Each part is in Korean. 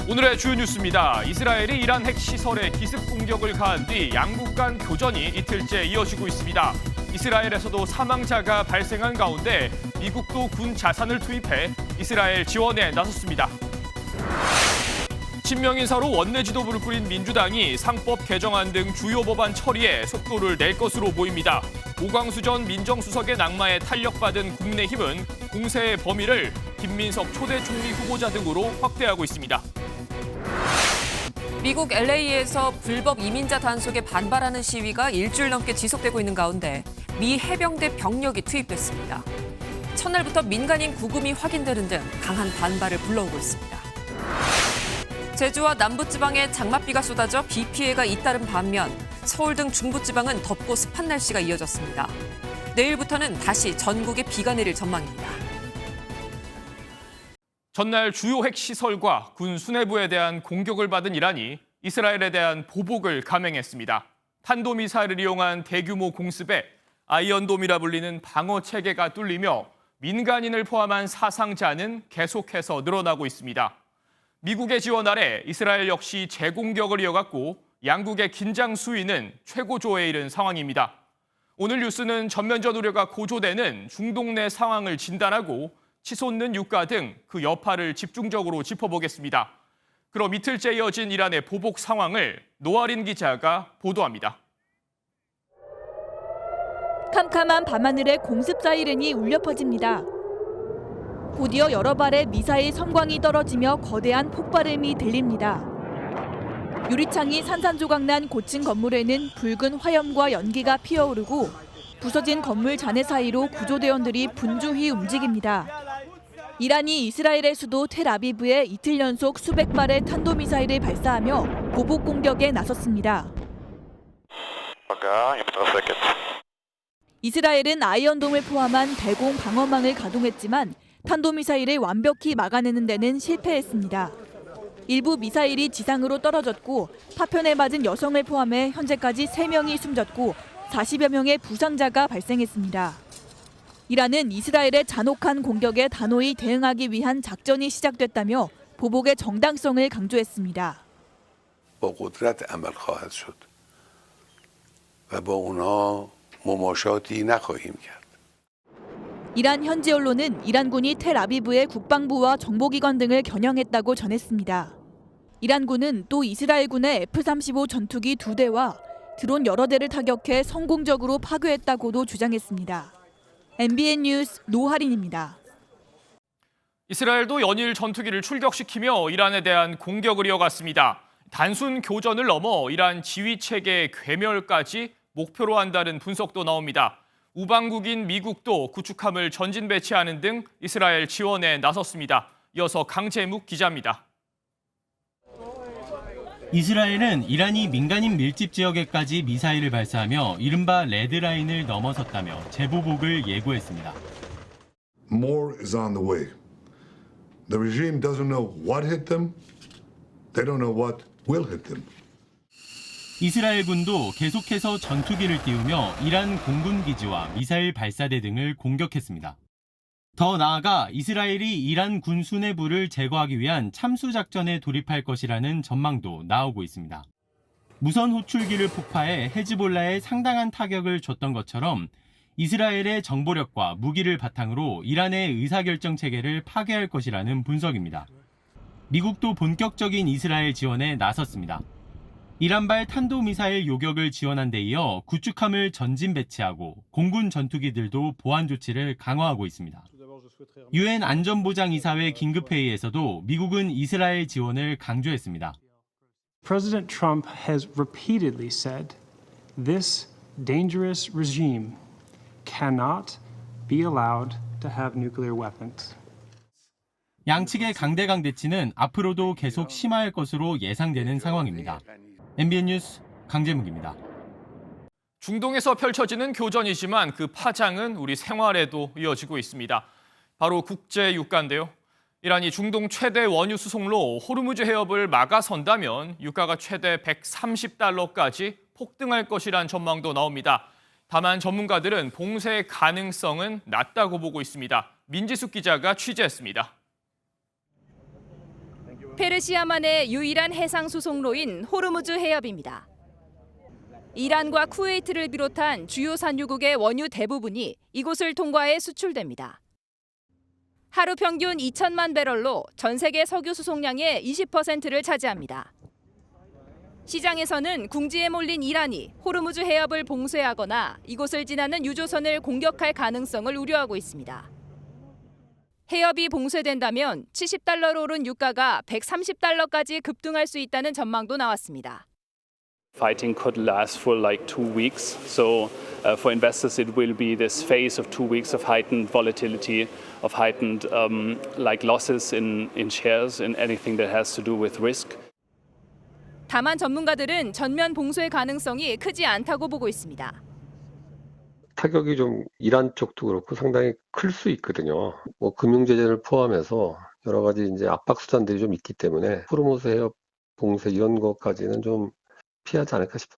오늘의 주요 뉴스입니다. 이스라엘이 이란 핵시설에 기습 공격을 가한 뒤 양국 간 교전이 이틀째 이어지고 있습니다. 이스라엘에서도 사망자가 발생한 가운데 미국도 군 자산을 투입해 이스라엘 지원에 나섰습니다. 친명인사로 원내 지도부를 꾸린 민주당이 상법 개정안 등 주요 법안 처리에 속도를 낼 것으로 보입니다. 오광수 전 민정수석의 낙마에 탄력받은 국민의힘은 공세의 범위를 김민석 초대 총리 후보자 등으로 확대하고 있습니다. 미국 LA에서 불법 이민자 단속에 반발하는 시위가 일주일 넘게 지속되고 있는 가운데 미 해병대 병력이 투입됐습니다. 첫날부터 민간인 구금이 확인되는 등 강한 반발을 불러오고 있습니다. 제주와 남부지방에 장맛비가 쏟아져 비 피해가 잇따른 반면 서울 등 중부지방은 덥고 습한 날씨가 이어졌습니다. 내일부터는 다시 전국에 비가 내릴 전망입니다. 전날 주요 핵시설과 군 수뇌부에 대한 공격을 받은 이란이 이스라엘에 대한 보복을 감행했습니다. 탄도미사일을 이용한 대규모 공습에 아이언돔이라 불리는 방어체계가 뚫리며 민간인을 포함한 사상자는 계속해서 늘어나고 있습니다. 미국의 지원 아래 이스라엘 역시 재공격을 이어갔고 양국의 긴장 수위는 최고조에 이른 상황입니다. 오늘 뉴스는 전면전 우려가 고조되는 중동 내 상황을 진단하고 치솟는 유가 등 그 여파를 집중적으로 짚어보겠습니다. 그럼 이틀째 이어진 이란의 보복 상황을 노아린 기자가 보도합니다. 캄캄한 밤하늘에 공습 사이렌이 울려 퍼집니다. 곧이어 여러 발의 미사일 섬광이 떨어지며 거대한 폭발음이 들립니다. 유리창이 산산조각난 고층 건물에는 붉은 화염과 연기가 피어오르고 부서진 건물 잔해 사이로 구조대원들이 분주히 움직입니다. 이란이 이스라엘의 수도 텔아비브에 이틀 연속 수백 발의 탄도미사일을 발사하며 보복 공격에 나섰습니다. 이스라엘은 아이언돔을 포함한 대공 방어망을 가동했지만 탄도미사일을 완벽히 막아내는 데는 실패했습니다. 일부 미사일이 지상으로 떨어졌고 파편에 맞은 여성을 포함해 현재까지 3명이 숨졌고 40여 명의 부상자가 발생했습니다. 이란은 이스라엘의 잔혹한 공격에 단호히 대응하기 위한 작전이 시작됐다며 보복의 정당성을 강조했습니다. با قدرت عمل خواهد شد و با اونا مماشاتی نخواهیم کرد. 이란 현지 언론은 이란군이 텔아비브의 국방부와 정보기관 등을 겨냥했다고 전했습니다. 이란군은 또 이스라엘군의 F-35 전투기 2대와 드론 여러 대를 타격해 성공적으로 파괴했다고도 주장했습니다. MBN 뉴스 노하린입니다. 이스라엘도 연일 전투기를 출격시키며 이란에 대한 공격을 이어갔습니다. 단순 교전을 넘어 이란 지휘체계 괴멸까지 목표로 한다는 분석도 나옵니다. 우방국인 미국도 구축함을 전진 배치하는 등 이스라엘 지원에 나섰습니다. 이어서 강재묵 기자입니다. 이스라엘은 이란이 민간인 밀집 지역에까지 미사일을 발사하며 이른바 레드라인을 넘어섰다며 재보복을 예고했습니다. More is on the way. The regime doesn't know what hit them. They don't know what will hit them. 이스라엘 군도 계속해서 전투기를 띄우며 이란 공군 기지와 미사일 발사대 등을 공격했습니다. 더 나아가 이스라엘이 이란 군 수뇌부를 제거하기 위한 참수 작전에 돌입할 것이라는 전망도 나오고 있습니다. 무선 호출기를 폭파해 헤즈볼라에 상당한 타격을 줬던 것처럼 이스라엘의 정보력과 무기를 바탕으로 이란의 의사결정 체계를 파괴할 것이라는 분석입니다. 미국도 본격적인 이스라엘 지원에 나섰습니다. 이란발 탄도미사일 요격을 지원한 데 이어 구축함을 전진 배치하고 공군 전투기들도 보안 조치를 강화하고 있습니다. 유엔 안전보장이사회 긴급회의에서도 미국은 이스라엘 지원을 강조했습니다. President Trump has repeatedly said this dangerous regime cannot be allowed to have nuclear weapons. 양측의 강대강 대치는 앞으로도 계속 심화할 것으로 예상되는 상황입니다. MBN 뉴스 강재묵입니다. 중동에서 펼쳐지는 교전이지만 그 파장은 우리 생활에도 이어지고 있습니다. 바로 국제 유가인데요. 이란이 중동 최대 원유 수송로 호르무즈 해협을 막아선다면 유가가 최대 $130까지 폭등할 것이란 전망도 나옵니다. 다만 전문가들은 봉쇄 가능성은 낮다고 보고 있습니다. 민지숙 기자가 취재했습니다. 페르시아만의 유일한 해상 수송로인 호르무즈 해협입니다. 이란과 쿠웨이트를 비롯한 주요 산유국의 원유 대부분이 이곳을 통과해 수출됩니다. 하루 평균 2천만 배럴로 전 세계 석유 수송량의 20%를 차지합니다. 시장에서는 궁지에 몰린 이란이 호르무즈 해협을 봉쇄하거나 이곳을 지나는 유조선을 공격할 가능성을 우려하고 있습니다. 해협이 봉쇄된다면 $70로 오른 유가가 $130까지 급등할 수 있다는 전망도 나왔습니다. Fighting could last for like 2 weeks. So for investors, it will be this phase of 2 weeks of heightened volatility, of heightened like losses in shares, in anything that has to do with risk. 다만 전문가들은 전면 봉쇄 가능성이 크지 않다고 보고 있습니다. 타격이 좀 이란 쪽도 그렇고 상당히 클 수 있거든요. 뭐 금융 제재를 포함해서 여러 가지 이제 압박 수단들이 좀 있기 때문에 호르무즈 해협 봉쇄 이런 것까지는 좀 피하지 않을까 싶어요.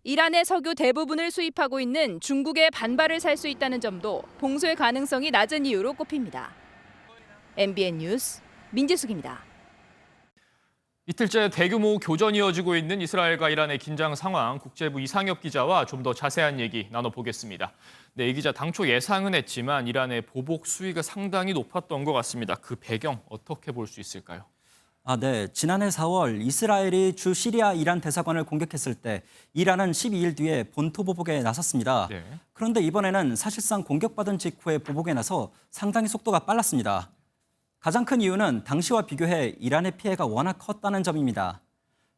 이란의 석유 대부분을 수입하고 있는 중국의 반발을 살 수 있다는 점도 봉쇄 가능성이 낮은 이유로 꼽힙니다. MBN 뉴스 민지숙입니다. 이틀째 대규모 교전이 이어지고 있는 이스라엘과 이란의 긴장 상황, 국제부 이상엽 기자와 좀 더 자세한 얘기 나눠보겠습니다. 네, 이 기자 당초 예상은 했지만 이란의 보복 수위가 상당히 높았던 것 같습니다. 그 배경 어떻게 볼 수 있을까요? 네. 지난해 4월 이스라엘이 주 시리아 이란 대사관을 공격했을 때 이란은 12일 뒤에 본토 보복에 나섰습니다. 네. 그런데 이번에는 사실상 공격받은 직후에 보복에 나서 상당히 속도가 빨랐습니다. 가장 큰 이유는 당시와 비교해 이란의 피해가 워낙 컸다는 점입니다.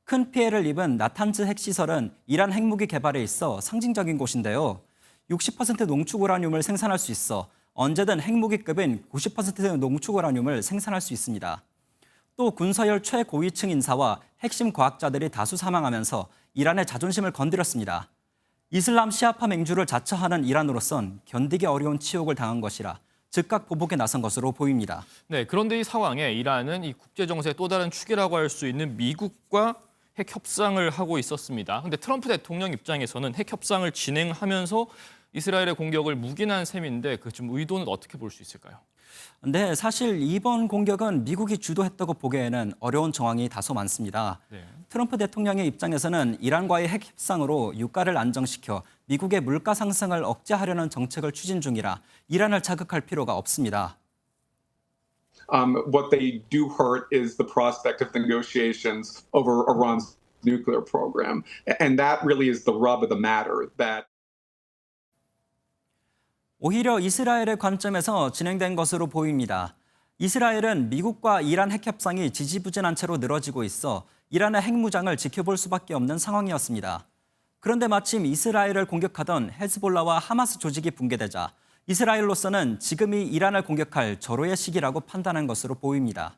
큰 피해를 입은 나탄즈 핵시설은 이란 핵무기 개발에 있어 상징적인 곳인데요. 60% 농축 우라늄을 생산할 수 있어 언제든 핵무기급인 90% 농축 우라늄을 생산할 수 있습니다. 또 군서열 최고위층 인사와 핵심 과학자들이 다수 사망하면서 이란의 자존심을 건드렸습니다. 이슬람 시아파 맹주를 자처하는 이란으로선 견디기 어려운 치욕을 당한 것이라 즉각 보복에 나선 것으로 보입니다. 네, 그런데 이 상황에 이란은 이 국제 정세의 또 다른 축이라고 할 수 있는 미국과 핵 협상을 하고 있었습니다. 그런데 트럼프 대통령 입장에서는 핵 협상을 진행하면서 이스라엘의 공격을 묵인한 셈인데 그 좀 의도는 어떻게 볼 수 있을까요? 네, 사실 이번 공격은 미국이 주도했다고 보기에는 어려운 정황이 다소 많습니다. 네. 트럼프 대통령의 입장에서는 이란과의 핵 협상으로 유가를 안정시켜 미국의 물가 상승을 억제하려는 정책을 추진 중이라 이란을 자극할 필요가 없습니다. What they do hurt is the prospect of negotiations over Iran's nuclear program. And that really is the rub of the matter. That 오히려 이스라엘의 관점에서 진행된 것으로 보입니다. 이스라엘은 미국과 이란 핵 협상이 지지부진한 채로 늘어지고 있어 이란의 핵무장을 지켜볼 수밖에 없는 상황이었습니다. 그런데 마침 이스라엘을 공격하던 헤즈볼라와 하마스 조직이 붕괴되자 이스라엘로서는 지금이 이란을 공격할 절호의 시기라고 판단한 것으로 보입니다.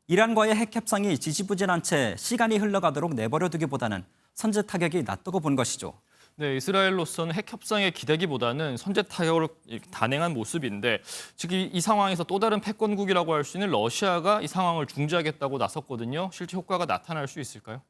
이란과의 핵 협상이 지지부진한 채 시간이 흘러가도록 내버려두기보다는 선제 타격이 낫다고 본 것이죠. 네, 이스라엘로서는 핵 협상에 기대기보다는 선제 타격을 단행한 모습인데 즉 이 상황에서 또 다른 패권국이라고 할 수 있는 러시아가 이 상황을 중재하겠다고 나섰거든요. 실제 효과가 나타날 수 있을까요?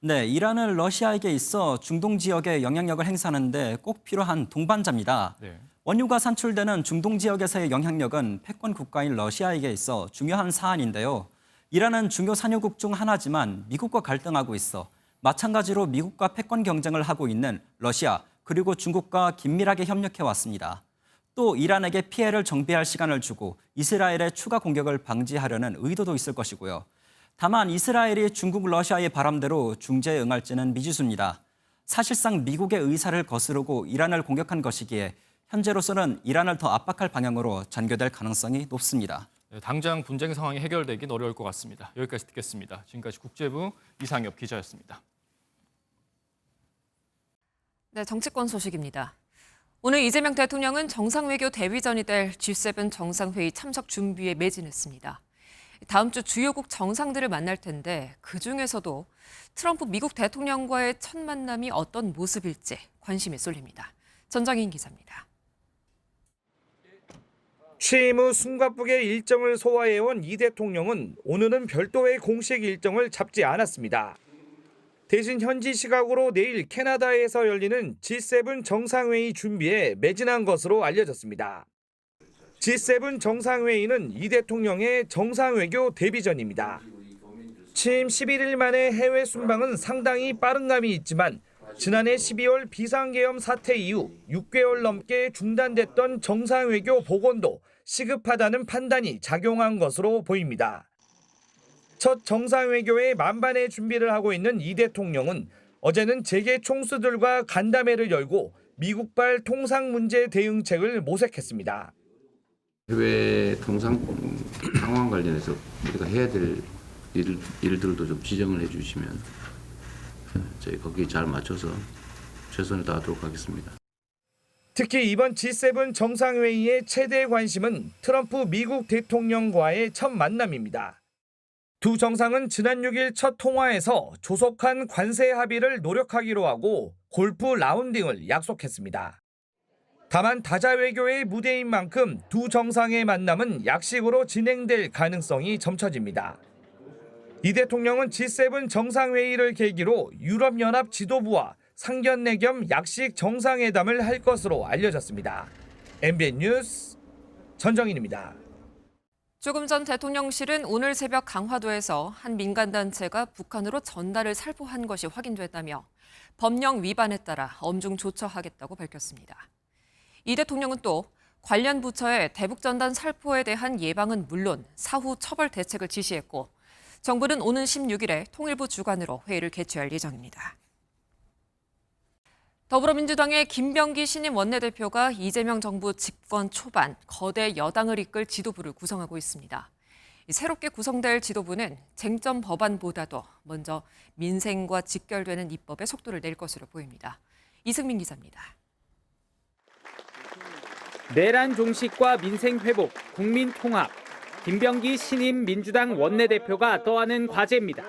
네, 이란은 러시아에게 있어 중동 지역에 영향력을 행사하는 데 꼭 필요한 동반자입니다. 네. 원유가 산출되는 중동 지역에서의 영향력은 패권 국가인 러시아에게 있어 중요한 사안인데요. 이란은 중요 산유국 중 하나지만 미국과 갈등하고 있어 마찬가지로 미국과 패권 경쟁을 하고 있는 러시아 그리고 중국과 긴밀하게 협력해 왔습니다. 또 이란에게 피해를 정비할 시간을 주고 이스라엘의 추가 공격을 방지하려는 의도도 있을 것이고요. 다만 이스라엘이 중국, 러시아의 바람대로 중재에 응할지는 미지수입니다. 사실상 미국의 의사를 거스르고 이란을 공격한 것이기에 현재로서는 이란을 더 압박할 방향으로 전개될 가능성이 높습니다. 네, 당장 분쟁 상황이 해결되긴 어려울 것 같습니다. 여기까지 듣겠습니다. 지금까지 국제부 이상엽 기자였습니다. 네, 정치권 소식입니다. 오늘 이재명 대통령은 정상외교 대위전이 될 G7 정상회의 참석 준비에 매진했습니다. 다음 주 주요국 정상들을 만날 텐데 그중에서도 트럼프 미국 대통령과의 첫 만남이 어떤 모습일지 관심이 쏠립니다. 전정인 기자입니다. 취임 후 숨가쁘게 일정을 소화해온 이 대통령은 오늘은 별도의 공식 일정을 잡지 않았습니다. 대신 현지 시각으로 내일 캐나다에서 열리는 G7 정상회의 준비에 매진한 것으로 알려졌습니다. G7 정상회의는 이 대통령의 정상외교 데뷔전입니다. 취임 11일 만에 해외 순방은 상당히 빠른 감이 있지만 지난해 12월 비상계엄 사태 이후 6개월 넘게 중단됐던 정상외교 복원도 시급하다는 판단이 작용한 것으로 보입니다. 첫 정상외교에 만반의 준비를 하고 있는 이 대통령은 어제는 재계 총수들과 간담회를 열고 미국발 통상 문제 대응책을 모색했습니다. 해외 통상 상황 관련해서 우리가 해야 될 일들도 좀 지정을 해주시면 저희 거기에 잘 맞춰서 최선을 다하도록 하겠습니다. 특히 이번 G7 정상회의의 최대 관심은 트럼프 미국 대통령과의 첫 만남입니다. 두 정상은 지난 6일 첫 통화에서 조속한 관세 합의를 노력하기로 하고 골프 라운딩을 약속했습니다. 다만 다자외교의 무대인 만큼 두 정상의 만남은 약식으로 진행될 가능성이 점쳐집니다. 이 대통령은 G7 정상회의를 계기로 유럽연합 지도부와 상견례 겸 약식 정상회담을 할 것으로 알려졌습니다. MBN 뉴스 전정인입니다. 조금 전 대통령실은 오늘 새벽 강화도에서 한 민간단체가 북한으로 전달을 살포한 것이 확인됐다며 법령 위반에 따라 엄중 조처하겠다고 밝혔습니다. 이 대통령은 또 관련 부처에 대북전단 살포에 대한 예방은 물론 사후 처벌 대책을 지시했고 정부는 오는 16일에 통일부 주관으로 회의를 개최할 예정입니다. 더불어민주당의 김병기 신임 원내대표가 이재명 정부 집권 초반 거대 여당을 이끌 지도부를 구성하고 있습니다. 새롭게 구성될 지도부는 쟁점 법안보다도 먼저 민생과 직결되는 입법에 속도를 낼 것으로 보입니다. 이승민 기자입니다. 내란 종식과 민생 회복, 국민 통합, 김병기 신임 민주당 원내대표가 떠안은 과제입니다.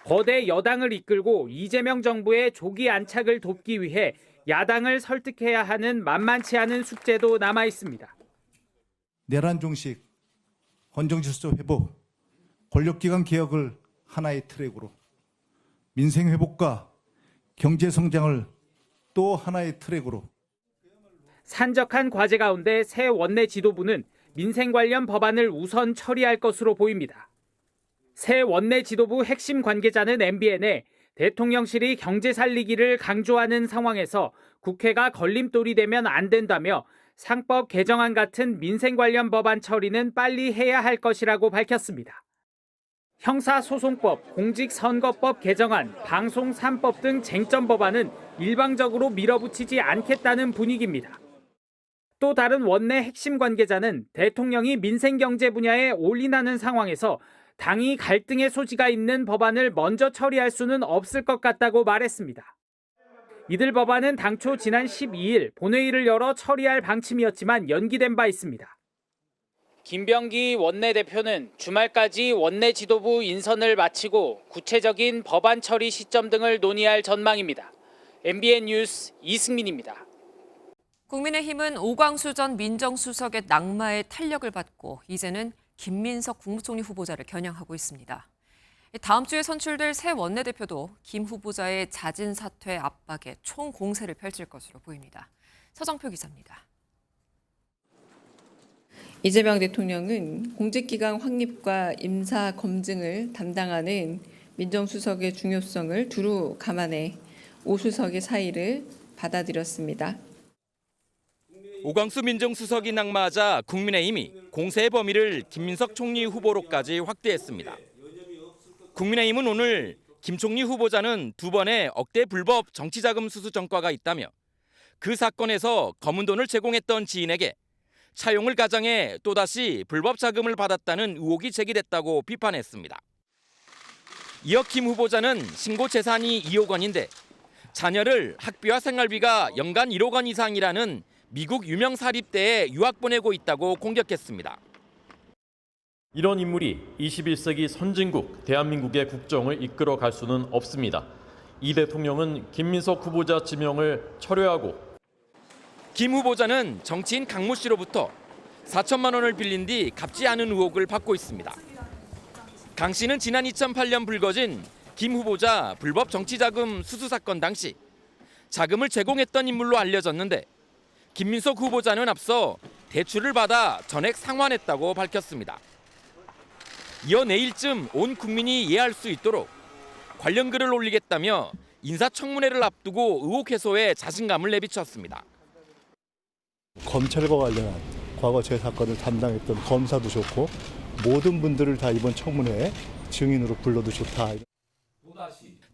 거대 여당을 이끌고 이재명 정부의 조기 안착을 돕기 위해 야당을 설득해야 하는 만만치 않은 숙제도 남아 있습니다. 내란 종식, 헌정질서 회복, 권력기관 개혁을 하나의 트랙으로, 민생 회복과 경제 성장을 또 하나의 트랙으로. 산적한 과제 가운데 새 원내 지도부는 민생 관련 법안을 우선 처리할 것으로 보입니다. 새 원내 지도부 핵심 관계자는 MBN에 대통령실이 경제 살리기를 강조하는 상황에서 국회가 걸림돌이 되면 안 된다며 상법 개정안 같은 민생 관련 법안 처리는 빨리 해야 할 것이라고 밝혔습니다. 형사소송법, 공직선거법 개정안, 방송 3법 등 쟁점 법안은 일방적으로 밀어붙이지 않겠다는 분위기입니다. 또 다른 원내 핵심 관계자는 대통령이 민생경제 분야에 올인하는 상황에서 당이 갈등의 소지가 있는 법안을 먼저 처리할 수는 없을 것 같다고 말했습니다. 이들 법안은 당초 지난 12일 본회의를 열어 처리할 방침이었지만 연기된 바 있습니다. 김병기 원내대표는 주말까지 원내 지도부 인선을 마치고 구체적인 법안 처리 시점 등을 논의할 전망입니다. MBN 뉴스 이승민입니다. 국민의힘은 오광수 전 민정수석의 낙마에 탄력을 받고 이제는 김민석 국무총리 후보자를 겨냥하고 있습니다. 다음 주에 선출될 새 원내대표도 김 후보자의 자진 사퇴 압박에 총공세를 펼칠 것으로 보입니다. 서정표 기자입니다. 이재명 대통령은 공직기강 확립과 임사 검증을 담당하는 민정수석의 중요성을 두루 감안해 오 수석의 사의를 받아들였습니다. 오광수 민정수석이 낙마하자 국민의힘이 공세의 범위를 김민석 총리 후보로까지 확대했습니다. 국민의힘은 오늘 김 총리 후보자는 두 번의 억대 불법 정치자금 수수 전과가 있다며 그 사건에서 검은 돈을 제공했던 지인에게 차용을 가장해 또다시 불법 자금을 받았다는 의혹이 제기됐다고 비판했습니다. 이어 김 후보자는 신고 재산이 2억 원인데 자녀를 학비와 생활비가 연간 1억 원 이상이라는 미국 유명 사립대에 유학 보내고 있다고 공격했습니다. 이런 인물이 21세기 선진국 대한민국의 국정을 이끌어갈 수는 없습니다. 이 대통령은 김민석 후보자 지명을 철회하고 김 후보자는 정치인 강모 씨로부터 4천만 원을 빌린 뒤 갚지 않은 의혹을 받고 있습니다. 강 씨는 지난 2008년 불거진 김 후보자 불법 정치자금 수수 사건 당시 자금을 제공했던 인물로 알려졌는데 김민석 후보자는 앞서 대출을 받아 전액 상환했다고 밝혔습니다. 이어 내일쯤 온 국민이 이해할 수 있도록 관련 글을 올리겠다며 인사청문회를 앞두고 의혹 해소에 자신감을 내비쳤습니다. 검찰과 관련한 과거 제 사건을 담당했던 검사도 좋고 모든 분들을 다 이번 청문회에 증인으로 불러도 좋다.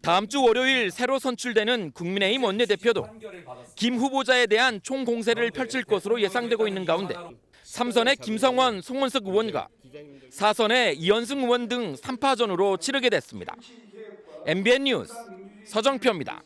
다음 주 월요일 새로 선출되는 국민의힘 원내대표도 김 후보자에 대한 총공세를 펼칠 것으로 예상되고 있는 가운데 3선의 김성원, 송원석 의원과 4선의 이현승 의원 등 3파전으로 치르게 됐습니다. MBN 뉴스 서정표입니다.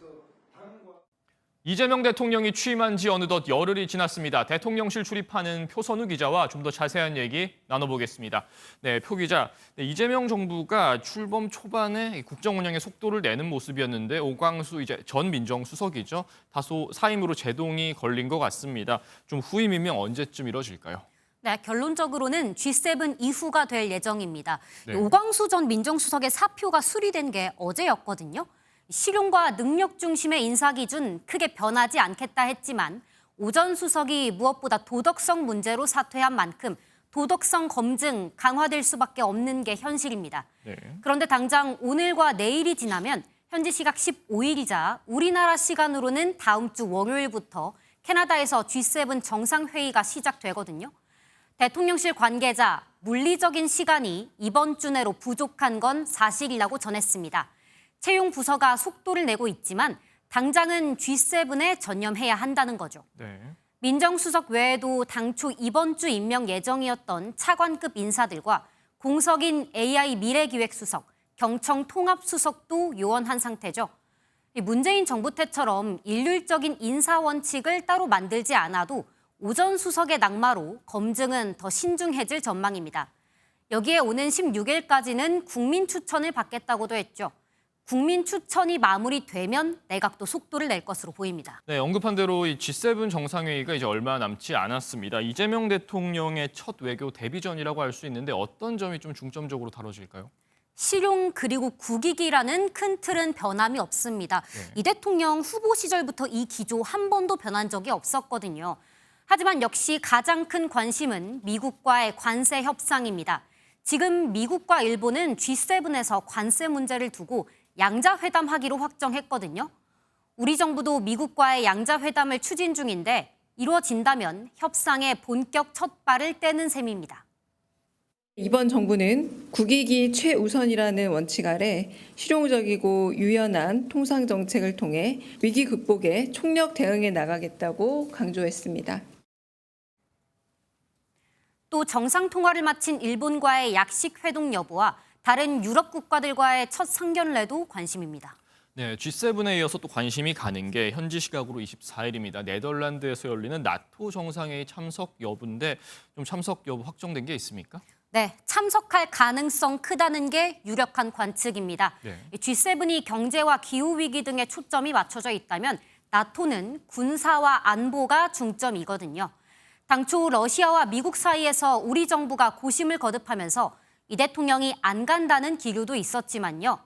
이재명 대통령이 취임한 지 어느덧 열흘이 지났습니다. 대통령실 출입하는 표선우 기자와 좀 더 자세한 얘기 나눠보겠습니다. 네, 표 기자. 네, 이재명 정부가 출범 초반에 국정 운영에 속도를 내는 모습이었는데 오광수 전 민정수석이죠. 다소 사임으로 제동이 걸린 것 같습니다. 좀 후임 임명 언제쯤 이뤄질까요? 네, 결론적으로는 G7 이후가 될 예정입니다. 네. 오광수 전 민정수석의 사표가 수리된 게 어제였거든요. 실용과 능력 중심의 인사 기준 크게 변하지 않겠다 했지만 오 전 수석이 무엇보다 도덕성 문제로 사퇴한 만큼 도덕성 검증 강화될 수밖에 없는 게 현실입니다. 네. 그런데 당장 오늘과 내일이 지나면 현지 시각 15일이자 우리나라 시간으로는 다음 주 월요일부터 캐나다에서 G7 정상회의가 시작되거든요. 대통령실 관계자 물리적인 시간이 이번 주 내로 부족한 건 사실이라고 전했습니다. 채용 부서가 속도를 내고 있지만 당장은 G7에 전념해야 한다는 거죠. 네. 민정수석 외에도 당초 이번 주 임명 예정이었던 차관급 인사들과 공석인 AI 미래기획수석, 경청 통합수석도 요원한 상태죠. 문재인 정부 때처럼 일률적인 인사 원칙을 따로 만들지 않아도 오 전 수석의 낙마로 검증은 더 신중해질 전망입니다. 여기에 오는 16일까지는 국민 추천을 받겠다고도 했죠. 국민 추천이 마무리되면 내각도 속도를 낼 것으로 보입니다. 네, 언급한 대로 이 G7 정상회의가 이제 얼마 남지 않았습니다. 이재명 대통령의 첫 외교 데뷔전이라고 할 수 있는데 어떤 점이 좀 중점적으로 다뤄질까요? 실용 그리고 국익이라는 큰 틀은 변함이 없습니다. 네. 이 대통령 후보 시절부터 이 기조 한 번도 변한 적이 없었거든요. 하지만 역시 가장 큰 관심은 미국과의 관세 협상입니다. 지금 미국과 일본은 G7에서 관세 문제를 두고 양자회담하기로 확정했거든요. 우리 정부도 미국과의 양자회담을 추진 중인데 이루어진다면 협상의 본격 첫 발을 떼는 셈입니다. 이번 정부는 국익이 최우선이라는 원칙 아래 실용적이고 유연한 통상 정책을 통해 위기 극복에 총력 대응해 나가겠다고 강조했습니다. 또 정상통화를 마친 일본과의 약식 회동 여부와 다른 유럽 국가들과의 첫 상견례도 관심입니다. 네, G7에 이어서 또 관심이 가는 게 현지 시각으로 24일입니다. 네덜란드에서 열리는 나토 정상회의 참석 여부인데 좀 참석 여부 확정된 게 있습니까? 네, 참석할 가능성 크다는 게 유력한 관측입니다. 네. G7이 경제와 기후위기 등에 초점이 맞춰져 있다면 나토는 군사와 안보가 중점이거든요. 당초 러시아와 미국 사이에서 우리 정부가 고심을 거듭하면서 이 대통령이 안 간다는 기류도 있었지만요.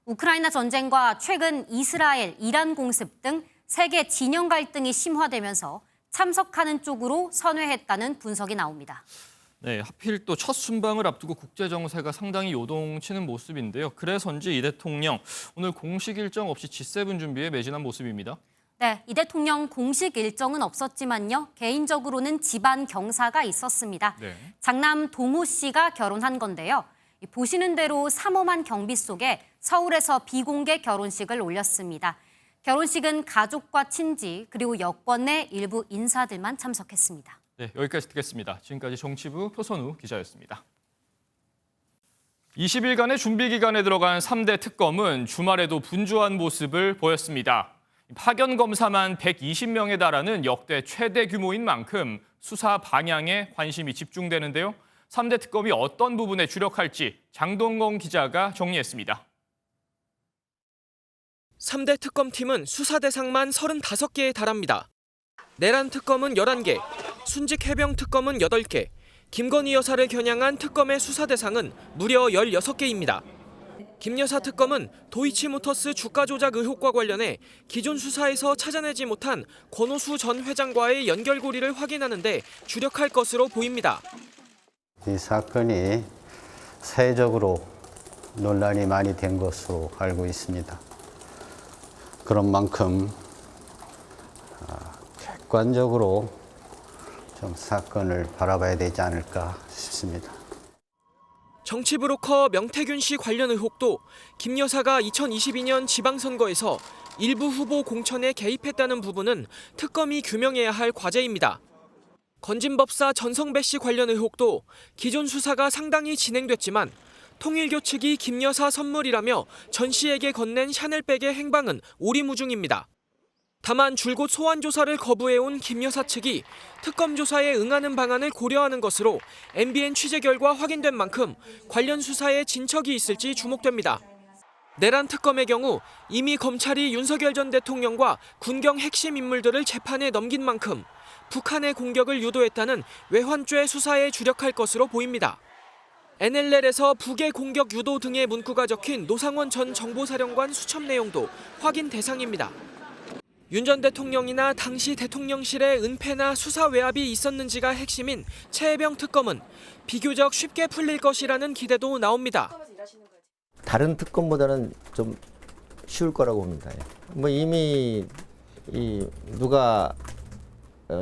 우크라이나 전쟁과 최근 이스라엘, 이란 공습 등 세계 진영 갈등이 심화되면서 참석하는 쪽으로 선회했다는 분석이 나옵니다. 네, 하필 또 첫 순방을 앞두고 국제 정세가 상당히 요동치는 모습인데요. 그래서인지 이 대통령 오늘 공식 일정 없이 G7 준비에 매진한 모습입니다. 네, 이 대통령 공식 일정은 없었지만요. 개인적으로는 집안 경사가 있었습니다. 네. 장남 동호 씨가 결혼한 건데요. 보시는 대로 삼엄한 경비 속에 서울에서 비공개 결혼식을 올렸습니다. 결혼식은 가족과 친지 그리고 여권의 일부 인사들만 참석했습니다. 네, 여기까지 듣겠습니다. 지금까지 정치부 표선우 기자였습니다. 20일간의 준비 기간에 들어간 3대 특검은 주말에도 분주한 모습을 보였습니다. 파견 검사만 120명에 달하는 역대 최대 규모인 만큼 수사 방향에 관심이 집중되는데요. 3대 특검이 어떤 부분에 주력할지 장동건 기자가 정리했습니다. 3대 특검팀은 수사 대상만 35개에 달합니다. 내란 특검은 11개, 순직 해병 특검은 8개, 김건희 여사를 겨냥한 특검의 수사 대상은 무려 16개입니다. 김 여사 특검은 도이치모터스 주가 조작 의혹과 관련해 기존 수사에서 찾아내지 못한 권오수 전 회장과의 연결고리를 확인하는 데 주력할 것으로 보입니다. 이 사건이 사회적으로 논란이 많이 된 것으로 알고 있습니다. 그런 만큼 객관적으로 좀 사건을 바라봐야 되지 않을까 싶습니다. 정치 브로커 명태균 씨 관련 의혹도 김 여사가 2022년 지방선거에서 일부 후보 공천에 개입했다는 부분은 특검이 규명해야 할 과제입니다. 건진법사 전성배 씨 관련 의혹도 기존 수사가 상당히 진행됐지만 통일교 측이 김 여사 선물이라며 전 씨에게 건넨 샤넬백의 행방은 오리무중입니다. 다만 줄곧 소환 조사를 거부해온 김 여사 측이 특검 조사에 응하는 방안을 고려하는 것으로 MBN 취재 결과 확인된 만큼 관련 수사에 진척이 있을지 주목됩니다. 내란 특검의 경우 이미 검찰이 윤석열 전 대통령과 군경 핵심 인물들을 재판에 넘긴 만큼 북한의 공격을 유도했다는 외환죄 수사에 주력할 것으로 보입니다. NLL에서 북의 공격 유도 등의 문구가 적힌 노상원 전 정보사령관 수첩 내용도 확인 대상입니다. 윤 전 대통령이나 당시 대통령실의 은폐나 수사 외압이 있었는지가 핵심인 최혜병 특검은 비교적 쉽게 풀릴 것이라는 기대도 나옵니다. 다른 특검보다는 좀 쉬울 거라고 봅니다. 뭐 이미 누가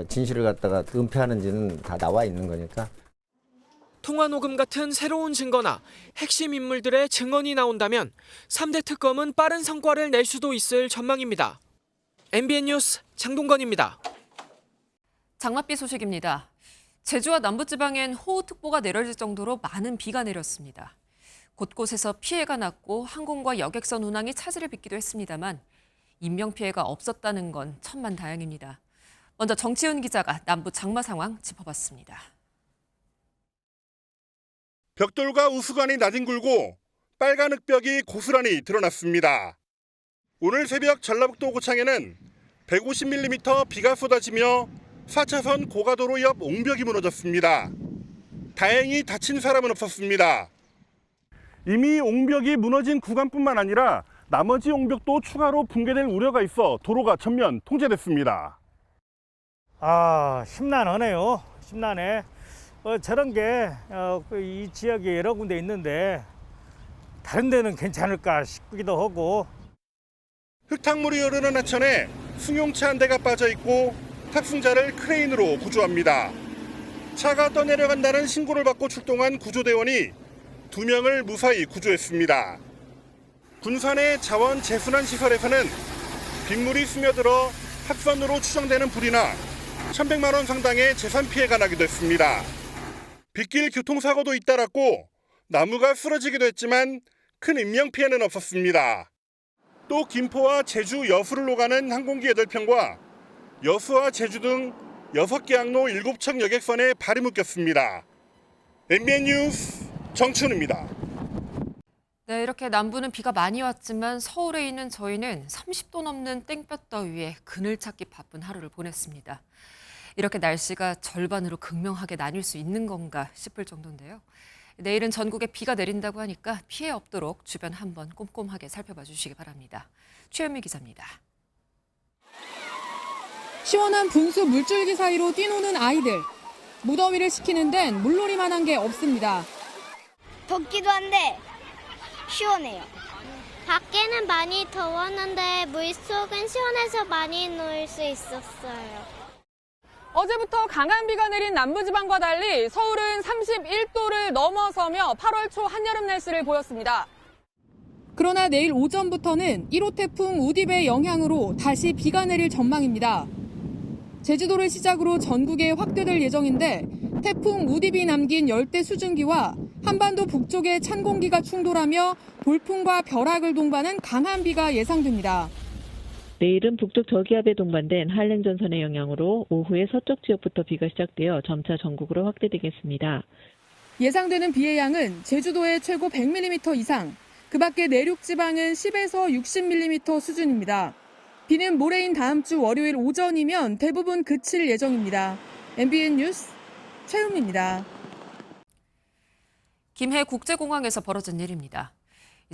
진실을 갖다가 은폐하는지는 다 나와 있는 거니까. 통화 녹음 같은 새로운 증거나 핵심 인물들의 증언이 나온다면 3대 특검은 빠른 성과를 낼 수도 있을 전망입니다. MBN 뉴스 장동건입니다. 장맛비 소식입니다. 제주와 남부지방엔 호우특보가 내려질 정도로 많은 비가 내렸습니다. 곳곳에서 피해가 났고 항공과 여객선 운항이 차질을 빚기도 했습니다만 인명피해가 없었다는 건 천만다행입니다. 먼저 정치훈 기자가 남부 장마 상황 짚어봤습니다. 벽돌과 우수관이 나뒹굴고 빨간 흙벽이 고스란히 드러났습니다. 오늘 새벽 전라북도 고창에는 150mm 비가 쏟아지며 4차선 고가도로 옆 옹벽이 무너졌습니다. 다행히 다친 사람은 없었습니다. 이미 옹벽이 무너진 구간뿐만 아니라 나머지 옹벽도 추가로 붕괴될 우려가 있어 도로가 전면 통제됐습니다. 심란하네요. 심란해. 저런 게 이 지역에 여러 군데 있는데 다른 데는 괜찮을까 싶기도 하고. 흙탕물이 흐르는 하천에 승용차 한 대가 빠져 있고 탑승자를 크레인으로 구조합니다. 차가 떠내려간다는 신고를 받고 출동한 구조대원이 2명을 무사히 구조했습니다. 군산의 자원 재순환 시설에서는 빗물이 스며들어 합선으로 추정되는 불이나 1,100만 원 상당의 재산 피해가 나기도 했습니다. 빗길 교통사고도 잇따랐고 나무가 쓰러지기도 했지만 큰 인명피해는 없었습니다. 또 김포와 제주 여수를 오가는 항공기 8편과 여수와 제주 등 6개 항로 7척 여객선에 발이 묶였습니다. MBN 뉴스 정춘우입니다. 네, 이렇게 남부는 비가 많이 왔지만 서울에 있는 저희는 30도 넘는 땡볕더위에 그늘 찾기 바쁜 하루를 보냈습니다. 이렇게 날씨가 절반으로 극명하게 나뉠 수 있는 건가 싶을 정도인데요. 내일은 전국에 비가 내린다고 하니까 피해 없도록 주변 한번 꼼꼼하게 살펴봐 주시기 바랍니다. 최현미 기자입니다. 시원한 분수 물줄기 사이로 뛰노는 아이들. 무더위를 식히는 데는 물놀이만한 게 없습니다. 덥기도 한데 시원해요. 밖에는 많이 더웠는데 물속은 시원해서 많이 놀 수 있었어요. 어제부터 강한 비가 내린 남부지방과 달리 서울은 31도를 넘어서며 8월 초 한여름 날씨를 보였습니다. 그러나 내일 오전부터는 1호 태풍 우디베의 영향으로 다시 비가 내릴 전망입니다. 제주도를 시작으로 전국에 확대될 예정인데 태풍 우디비 남긴 열대 수증기와 한반도 북쪽의 찬 공기가 충돌하며 돌풍과 벼락을 동반한 강한 비가 예상됩니다. 내일은 북쪽 저기압에 동반된 한랭 전선의 영향으로 오후에 서쪽 지역부터 비가 시작되어 점차 전국으로 확대되겠습니다. 예상되는 비의 양은 제주도에 최고 100mm 이상, 그 밖에 내륙 지방은 10에서 60mm 수준입니다. 비는 모레인 다음 주 월요일 오전이면 대부분 그칠 예정입니다. MBN 뉴스 최은미입니다. 김해 국제공항에서 벌어진 일입니다.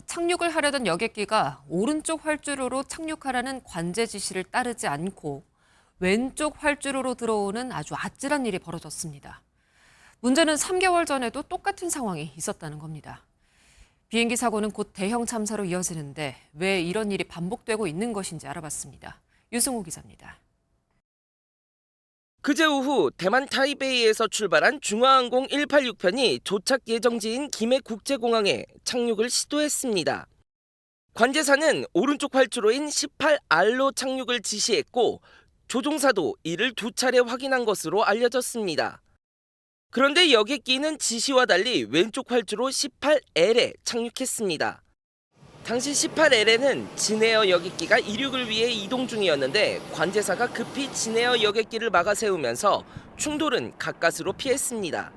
착륙을 하려던 여객기가 오른쪽 활주로로 착륙하라는 관제 지시를 따르지 않고 왼쪽 활주로로 들어오는 아주 아찔한 일이 벌어졌습니다. 문제는 3개월 전에도 똑같은 상황이 있었다는 겁니다. 비행기 사고는 곧 대형 참사로 이어지는데 왜 이런 일이 반복되고 있는 것인지 알아봤습니다. 유승호 기자입니다. 그제 오후 대만 타이베이에서 출발한 중화항공 186편이 도착 예정지인 김해국제공항에 착륙을 시도했습니다. 관제사는 오른쪽 활주로인 18R로 착륙을 지시했고 조종사도 이를 2차례 확인한 것으로 알려졌습니다. 그런데 여객기는 지시와 달리 왼쪽 활주로 18L에 착륙했습니다. 당시 18L에는 진에어 여객기가 이륙을 위해 이동 중이었는데 관제사가 급히 진에어 여객기를 막아 세우면서 충돌은 가까스로 피했습니다.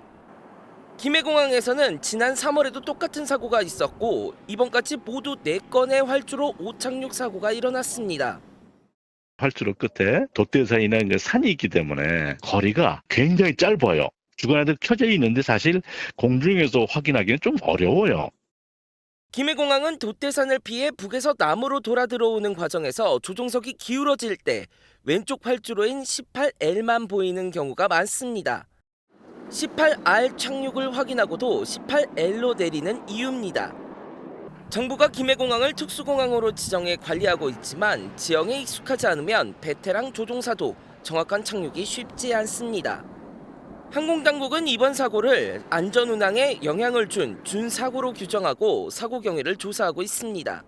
김해공항에서는 지난 3월에도 똑같은 사고가 있었고 이번까지 모두 4건의 활주로 오착륙 사고가 일어났습니다. 활주로 끝에 돛대산이나 산이 있기 때문에 거리가 굉장히 짧아요. 주간에도 켜져 있는데 사실 공중에서 확인하기는 좀 어려워요. 김해공항은 돛대산을 피해 북에서 남으로 돌아 들어오는 과정에서 조종석이 기울어질 때 왼쪽 활주로인 18L만 보이는 경우가 많습니다. 18R 착륙을 확인하고도 18L로 내리는 이유입니다. 정부가 김해공항을 특수공항으로 지정해 관리하고 있지만 지형에 익숙하지 않으면 베테랑 조종사도 정확한 착륙이 쉽지 않습니다. 항공당국은 이번 사고를 안전운항에 영향을 준 준사고로 규정하고 사고 경위를 조사하고 있습니다.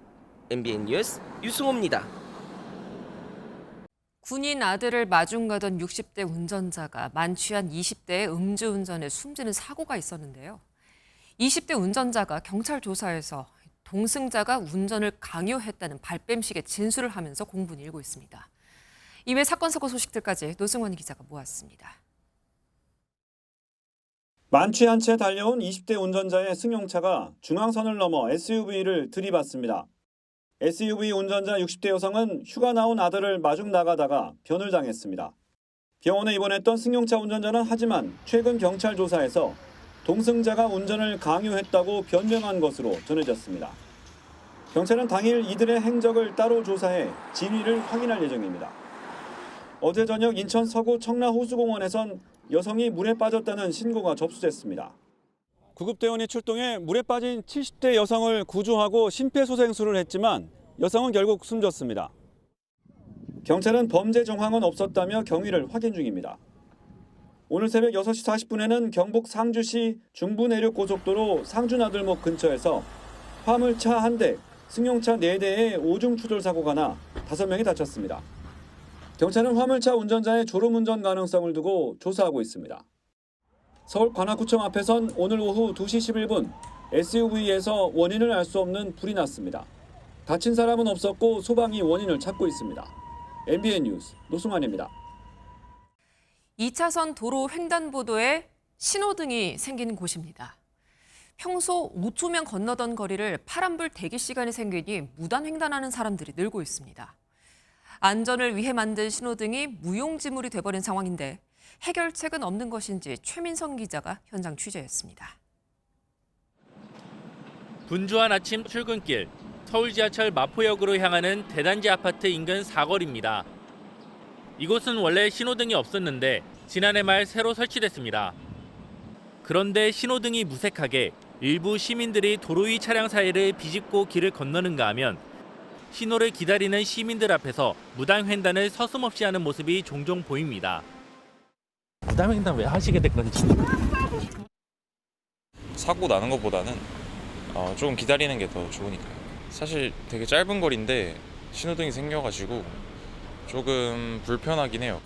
MBN 뉴스 유승호입니다. 군인 아들을 마중 가던 60대 운전자가 만취한 20대의 음주운전에 숨지는 사고가 있었는데요. 20대 운전자가 경찰 조사에서 동승자가 운전을 강요했다는 발뺌식의 진술을 하면서 공분이 일고 있습니다. 이외 사건 사고 소식들까지 노승원 기자가 모았습니다. 만취한 채 달려온 20대 운전자의 승용차가 중앙선을 넘어 SUV를 들이받습니다. SUV 운전자 60대 여성은 휴가 나온 아들을 마중 나가다가 변을 당했습니다. 병원에 입원했던 승용차 운전자는 하지만 최근 경찰 조사에서 동승자가 운전을 강요했다고 변명한 것으로 전해졌습니다. 경찰은 당일 이들의 행적을 따로 조사해 진위를 확인할 예정입니다. 어제 저녁 인천 서구 청라호수공원에선 여성이 물에 빠졌다는 신고가 접수됐습니다. 구급대원이 출동해 물에 빠진 70대 여성을 구조하고 심폐소생술을 했지만 여성은 결국 숨졌습니다. 경찰은 범죄 정황은 없었다며 경위를 확인 중입니다. 오늘 새벽 6시 40분에는 경북 상주시 중부내륙고속도로 상주나들목 근처에서 화물차 1대, 승용차 4대의 오중 추돌 사고가 나 5명이 다쳤습니다. 경찰은 화물차 운전자의 졸음운전 가능성을 두고 조사하고 있습니다. 서울 관악구청 앞에선 오늘 오후 2시 11분 SUV에서 원인을 알 수 없는 불이 났습니다. 다친 사람은 없었고 소방이 원인을 찾고 있습니다. MBN 뉴스 노승환입니다. 2차선 도로 횡단보도에 신호등이 생긴 곳입니다. 평소 5초면 건너던 거리를 파란불 대기 시간이 생기니 무단 횡단하는 사람들이 늘고 있습니다. 안전을 위해 만든 신호등이 무용지물이 돼버린 상황인데 해결책은 없는 것인지 최민성 기자가 현장 취재했습니다. 분주한 아침 출근길, 서울 지하철 마포역으로 향하는 대단지 아파트 인근 사거리입니다. 이곳은 원래 신호등이 없었는데 지난해 말 새로 설치됐습니다. 그런데 신호등이 무색하게 일부 시민들이 도로 위 차량 사이를 비집고 길을 건너는가 하면 신호를 기다리는 시민들 앞에서 무단 횡단을 서슴없이 하는 모습이 종종 보입니다. 무단 횡단 왜 하시게 된 건지. 사고 나는 것보다는 조금 기다리는 게 더 좋으니까요. 사실 되게 짧은 거리인데 신호등이 생겨가지고 조금 불편하긴 해요.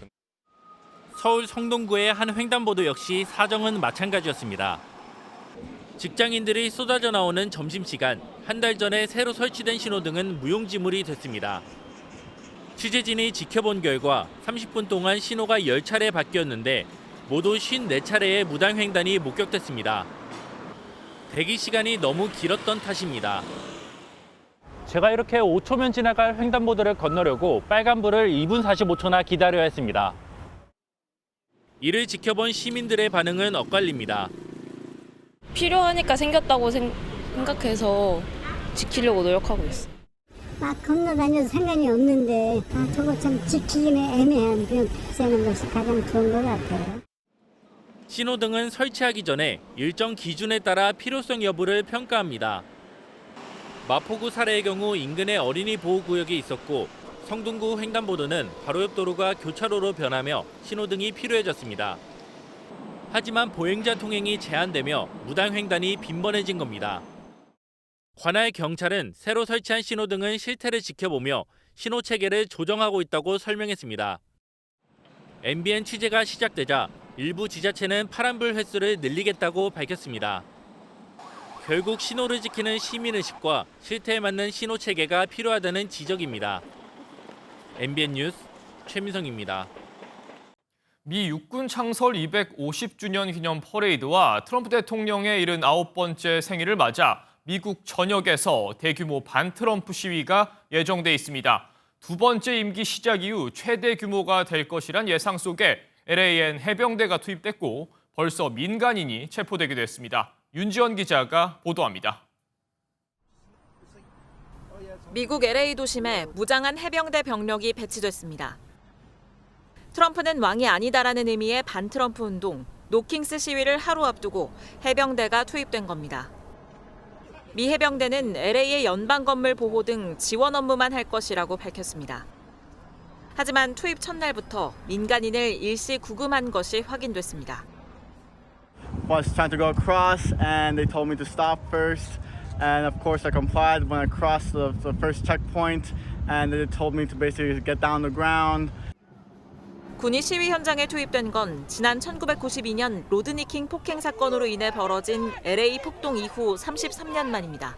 서울 성동구의 한 횡단보도 역시 사정은 마찬가지였습니다. 직장인들이 쏟아져 나오는 점심시간, 한 달 전에 새로 설치된 신호등은 무용지물이 됐습니다. 취재진이 지켜본 결과 30분 동안 신호가 10차례 바뀌었는데 모두 54차례의 무단 횡단이 목격됐습니다. 대기 시간이 너무 길었던 탓입니다. 제가 이렇게 5초면 지나갈 횡단보도를 건너려고 빨간불을 2분 45초나 기다려야 했습니다. 이를 지켜본 시민들의 반응은 엇갈립니다. 필요하니까 생겼다고 생각해서 지키려고 노력하고 있어요. 막 건너다녀도 상관이 없는데 저거 참 지키기는 애매한 그런 쓰는 것이 가장 좋은 것 같아요. 신호등은 설치하기 전에 일정 기준에 따라 필요성 여부를 평가합니다. 마포구 사례의 경우 인근에 어린이 보호구역이 있었고 성동구 횡단보도는 바로 옆 도로가 교차로로 변하며 신호등이 필요해졌습니다. 하지만 보행자 통행이 제한되며 무단 횡단이 빈번해진 겁니다. 관할 경찰은 새로 설치한 신호등은 실태를 지켜보며 신호 체계를 조정하고 있다고 설명했습니다. MBN 취재가 시작되자 일부 지자체는 파란불 횟수를 늘리겠다고 밝혔습니다. 결국 신호를 지키는 시민의식과 실태에 맞는 신호 체계가 필요하다는 지적입니다. MBN 뉴스 최민성입니다. 미 육군 창설 250주년 기념 퍼레이드와 트럼프 대통령의 79번째 생일을 맞아 미국 전역에서 대규모 반트럼프 시위가 예정돼 있습니다. 두 번째 임기 시작 이후 최대 규모가 될 것이란 예상 속에 LA엔 해병대가 투입됐고 벌써 민간인이 체포되기도 했습니다. 윤지원 기자가 보도합니다. 미국 LA 도심에 무장한 해병대 병력이 배치됐습니다. 트럼프는 왕이 아니다라는 의미의 반트럼프 운동, 노킹스 시위를 하루 앞두고 해병대가 투입된 겁니다. 미 해병대는 LA의 연방 건물 보호 등 지원 업무만 할 것이라고 밝혔습니다. 하지만 투입 첫날부터 민간인을 일시 구금한 것이 확인됐습니다. Was trying to go across and they told me to stop first and of course I complied when I crossed the first checkpoint and they told me to basically get down the ground. 군이 시위 현장에 투입된 건 지난 1992년 로드니 킹 폭행 사건으로 인해 벌어진 LA 폭동 이후 33년 만입니다.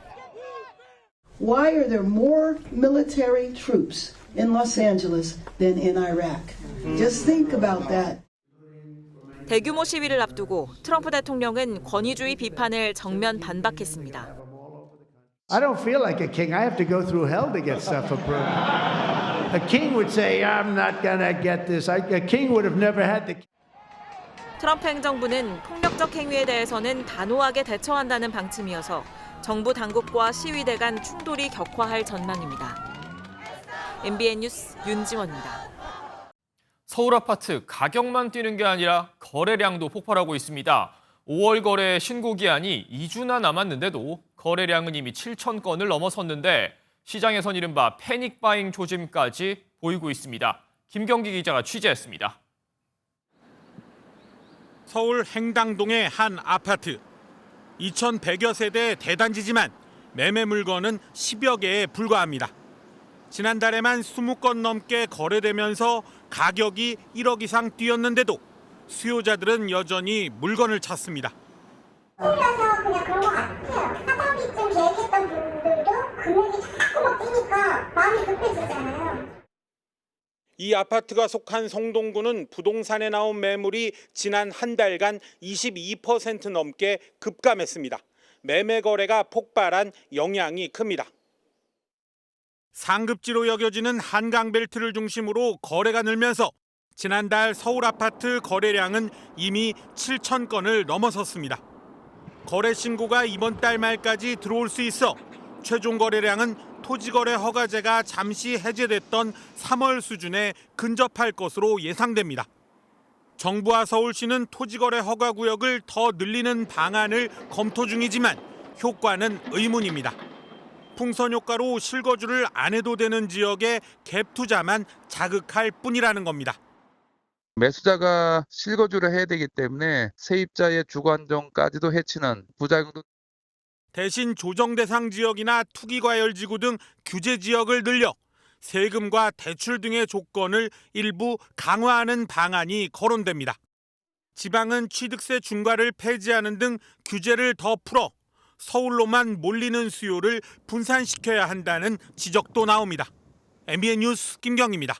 Why are there more military troops in Los Angeles than in Iraq? Just think about that. 대규모 시위를 앞두고 트럼프 대통령은 권위주의 비판을 정면 반박했습니다. I don't feel like a king. I have to go through hell to get stuff approved. A king would say, I'm not gonna get this. A king would have never had the. 트럼프 행정부는 폭력적 행위에 대해서는 단호하게 대처한다는 방침이어서 정부 당국과 시위대 간 충돌이 격화할 전망입니다. MBN 뉴스 윤지원입니다. 서울 아파트 가격만 뛰는 게 아니라 거래량도 폭발하고 있습니다. 5월 거래 신고 기한이 2주나 남았는데도 거래량은 이미 7천 건을 넘어섰는데 시장에선 이른바 패닉 바잉 조짐까지 보이고 있습니다. 김경기 기자가 취재했습니다. 서울 행당동의 한 아파트. 2,100여 세대 대단지지만 매매 물건은 10여 개에 불과합니다. 지난달에만 20건 넘게 거래되면서 가격이 1억 이상 뛰었는데도 수요자들은 여전히 물건을 찾습니다. 그래서 그냥 그런 것 같아요. 사다리쯤 계획했던 분들도 금액이 자꾸 막 뛰니까 마음이 급해지잖아요. 이 아파트가 속한 성동구는 부동산에 나온 매물이 지난 한 달간 22% 넘게 급감했습니다. 매매 거래가 폭발한 영향이 큽니다. 상급지로 여겨지는 한강벨트를 중심으로 거래가 늘면서 지난달 서울 아파트 거래량은 이미 7천 건을 넘어섰습니다. 거래 신고가 이번 달 말까지 들어올 수 있어 최종 거래량은 토지거래 허가제가 잠시 해제됐던 3월 수준에 근접할 것으로 예상됩니다. 정부와 서울시는 토지거래 허가 구역을 더 늘리는 방안을 검토 중이지만 효과는 의문입니다. 풍선 효과로 실거주를 안 해도 되는 지역에 갭 투자만 자극할 뿐이라는 겁니다. 매수자가 실거주를 해야 되기 때문에 세입자의 주거 안정까지도 해치는 부작용도. 대신 조정 대상 지역이나 투기과열지구 등 규제 지역을 늘려 세금과 대출 등의 조건을 일부 강화하는 방안이 거론됩니다. 지방은 취득세 중과를 폐지하는 등 규제를 더 풀어 서울로만 몰리는 수요를 분산시켜야 한다는 지적도 나옵니다. MBN 뉴스 김경입니다.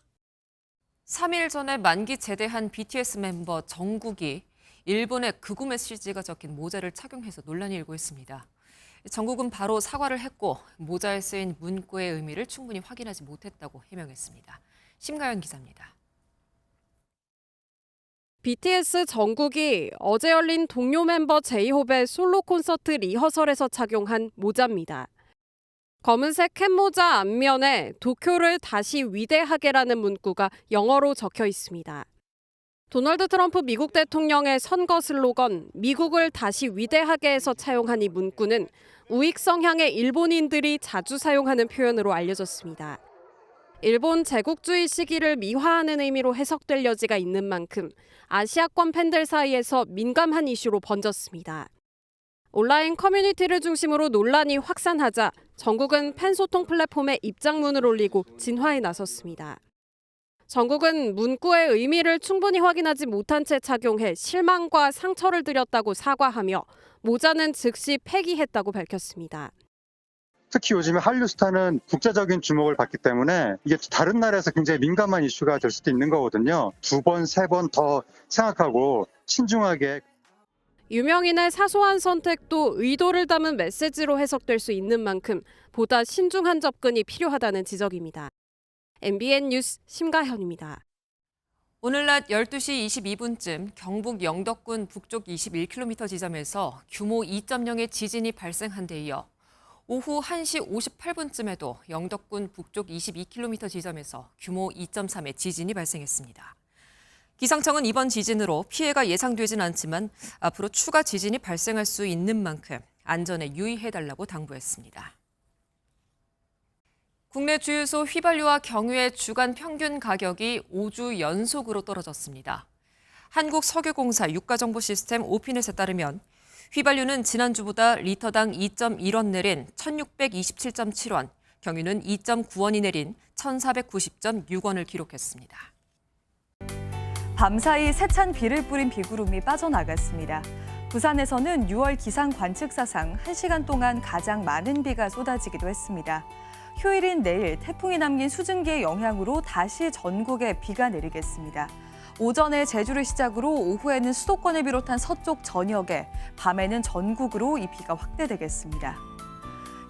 3일 전에 만기 제대한 BTS 멤버 정국이 일본의 극우 메시지가 적힌 모자를 착용해서 논란이 일고 있습니다. 정국은 바로 사과를 했고 모자에 쓰인 문구의 의미를 충분히 확인하지 못했다고 해명했습니다. 심가연 기자입니다. BTS 정국이 어제 열린 동료 멤버 제이홉의 솔로 콘서트 리허설에서 착용한 모자입니다. 검은색 캡모자 앞면에 도쿄를 다시 위대하게라는 문구가 영어로 적혀 있습니다. 도널드 트럼프 미국 대통령의 선거 슬로건 미국을 다시 위대하게에서 차용한 이 문구는 우익 성향의 일본인들이 자주 사용하는 표현으로 알려졌습니다. 일본 제국주의 시기를 미화하는 의미로 해석될 여지가 있는 만큼 아시아권 팬들 사이에서 민감한 이슈로 번졌습니다. 온라인 커뮤니티를 중심으로 논란이 확산하자 전국은 팬 소통 플랫폼에 입장문을 올리고 진화에 나섰습니다. 전국은 문구의 의미를 충분히 확인하지 못한 채 착용해 실망과 상처를 드렸다고 사과하며 모자는 즉시 폐기했다고 밝혔습니다. 특히 요즘에 한류 스타는 국제적인 주목을 받기 때문에 이게 다른 나라에서 굉장히 민감한 이슈가 될 수도 있는 거거든요. 2번, 3번 더 생각하고 신중하게. 유명인의 사소한 선택도 의도를 담은 메시지로 해석될 수 있는 만큼 보다 신중한 접근이 필요하다는 지적입니다. MBN 뉴스 심가현입니다. 오늘 낮 12시 22분쯤 경북 영덕군 북쪽 21km 지점에서 규모 2.0의 지진이 발생한 데 이어 오후 1시 58분쯤에도 영덕군 북쪽 22km 지점에서 규모 2.3의 지진이 발생했습니다. 기상청은 이번 지진으로 피해가 예상되진 않지만 앞으로 추가 지진이 발생할 수 있는 만큼 안전에 유의해달라고 당부했습니다. 국내 주유소 휘발유와 경유의 주간 평균 가격이 5주 연속으로 떨어졌습니다. 한국석유공사 유가정보시스템 오피넷에 따르면 휘발유는 지난주보다 리터당 2.1원 내린 1,627.7원, 경유는 2.9원이 내린 1,490.6원을 기록했습니다. 밤사이 세찬 비를 뿌린 비구름이 빠져나갔습니다. 부산에서는 6월 기상 관측사상 1시간 동안 가장 많은 비가 쏟아지기도 했습니다. 휴일인 내일 태풍이 남긴 수증기의 영향으로 다시 전국에 비가 내리겠습니다. 오전에 제주를 시작으로 오후에는 수도권을 비롯한 서쪽 전역에, 밤에는 전국으로 이 비가 확대되겠습니다.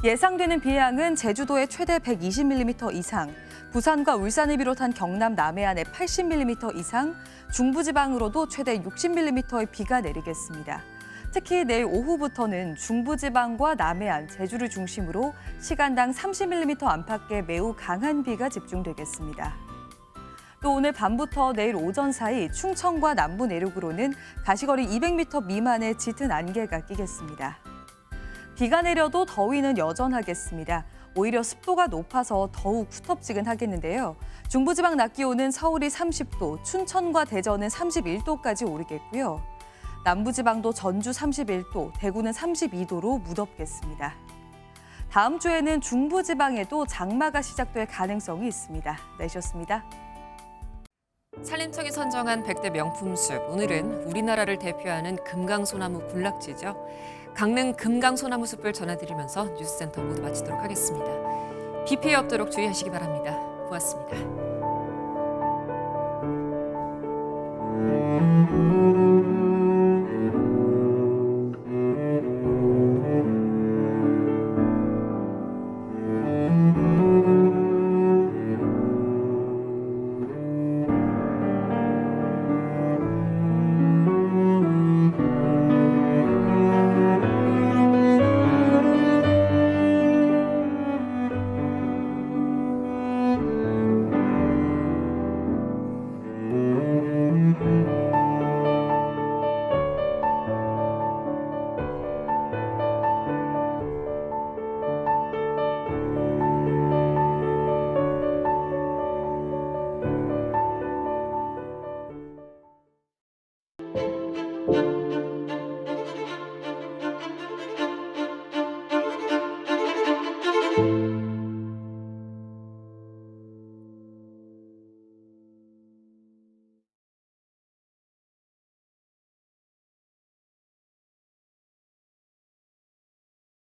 예상되는 비양은 제주도에 최대 120mm 이상, 부산과 울산을 비롯한 경남 남해안에 80mm 이상, 중부지방으로도 최대 60mm의 비가 내리겠습니다. 특히 내일 오후부터는 중부지방과 남해안, 제주를 중심으로 시간당 30mm 안팎의 매우 강한 비가 집중되겠습니다. 또 오늘 밤부터 내일 오전 사이 충청과 남부 내륙으로는 가시거리 200m 미만의 짙은 안개가 끼겠습니다. 비가 내려도 더위는 여전하겠습니다. 오히려 습도가 높아서 더욱 후텁지근하겠는데요. 중부지방 낮 기온은 서울이 30도, 춘천과 대전은 31도까지 오르겠고요. 남부지방도 전주 31도, 대구는 32도로 무덥겠습니다. 다음 주에는 중부지방에도 장마가 시작될 가능성이 있습니다. 날씨였습니다. 산림청이 선정한 100대 명품숲. 오늘은 우리나라를 대표하는 금강소나무 군락지죠. 강릉 금강소나무 숲을 전해드리면서 뉴스센터 모두 마치도록 하겠습니다. 비 피해 없도록 주의하시기 바랍니다. 고맙습니다. you